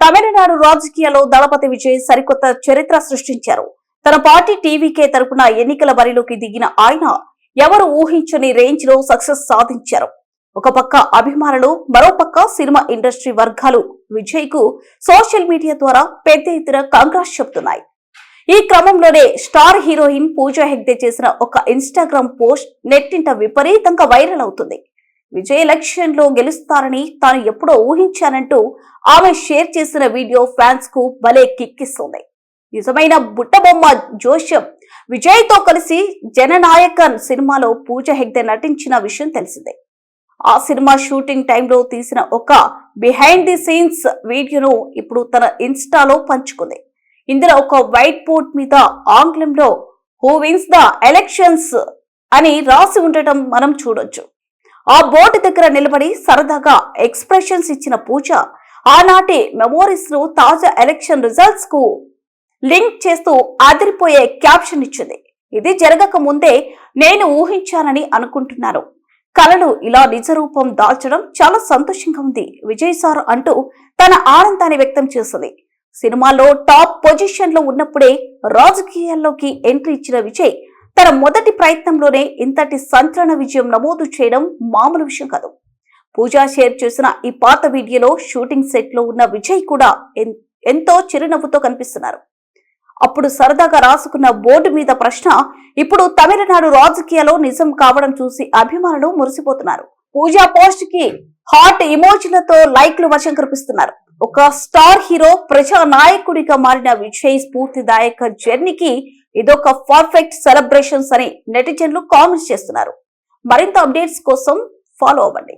తమిళనాడు రాజకీయాల్లో దళపతి విజయ్ సరికొత్త చరిత్ర సృష్టించారు. తన పార్టీ టీవీకే తరపున ఎన్నికల బరిలోకి దిగిన ఆయన ఎవరు ఊహించని రేంజ్ లో సక్సెస్ సాధించారు. ఒక పక్క అభిమానులు, మరోపక్క సినిమా ఇండస్ట్రీ వర్గాలు విజయ్ కు సోషల్ మీడియా ద్వారా పెద్ద ఎత్తున కాంగ్రెస్ చెబుతున్నాయి. ఈ క్రమంలోనే స్టార్ హీరోయిన్ పూజా హెగ్డే చేసిన ఒక ఇన్స్టాగ్రామ్ పోస్ట్ నెట్టింట విపరీతంగా వైరల్ అవుతుంది. విజయ్ ఎలక్షన్ లో గెలుస్తారని తాను ఎప్పుడో ఊహించానంటూ ఆమె షేర్ చేసిన వీడియో ఫ్యాన్స్ కు భలే కిక్కిస్తుంది. నిజమైన బుట్టబొమ్మ జోష్యం విజయ్ తో కలిసి జననాయకన్ సినిమాలో పూజా హెగ్డే నటించిన విషయం తెలిసిందే. ఆ సినిమా షూటింగ్ టైంలో తీసిన ఒక బిహైండ్ ది సీన్స్ వీడియోను ఇప్పుడు తన ఇన్స్టాలో పంచుకుంది. ఇందులో ఒక వైట్ బోర్డ్ మీద ఆంగ్లంలో హూ విన్స్ ద ఎలక్షన్స్ అని రాసి ఉండటం మనం చూడొచ్చు. ఆ బోర్డు దగ్గర నిలబడి సరదాగా ఎక్స్ప్రెషన్స్ ఇచ్చిన పూజ ఆనాటి మెమోరీస్ ను తాజా ఎలక్షన్ రిజల్ట్స్ కు లింక్ చేస్తూ అదిరిపోయే క్యాప్షన్ ఇచ్చింది. ఇది జరగక ముందే నేను ఊహించానని అనుకుంటున్నాను. కళలు ఇలా నిజ రూపం దాల్చడం చాలా సంతోషంగా ఉంది విజయ్ సార్ అంటూ తన ఆనందాన్ని వ్యక్తం చేసింది. సినిమాలో టాప్ పొజిషన్ లో ఉన్నప్పుడే రాజకీయాల్లోకి ఎంట్రీ ఇచ్చిన విజయ్ తన మొదటి ప్రయత్నంలోనే ఇంతటి సంచలన విజయం నమోదు చేయడం మామూలు విషయం కాదు. పూజా షేర్ చేసిన ఈ పాత వీడియోలో షూటింగ్ సెట్ లో ఉన్న విజయ్ కూడా ఎంతో చిరునవ్వుతో కనిపిస్తున్నారు. అప్పుడు సరదాగా రాసుకున్న బోర్డు మీద ప్రశ్న ఇప్పుడు తమిళనాడు రాజకీయాల్లో నిజం కావడం చూసి అభిమానులు మురిసిపోతున్నారు. పూజా పోస్ట్ కి హాట్ ఇమోజీలతో లైక్లు వర్షం కురిపిస్తున్నారు. ఒక స్టార్ హీరో ప్రజా నాయకుడిగా మారిన విజయ్ స్ఫూర్తిదాయక జర్నీకి ఇదొక పర్ఫెక్ట్ సెలబ్రేషన్స్ అని నెటిజన్లు కామెంట్స్ చేస్తున్నారు. మరింత అప్డేట్స్ కోసం ఫాలో అవ్వండి.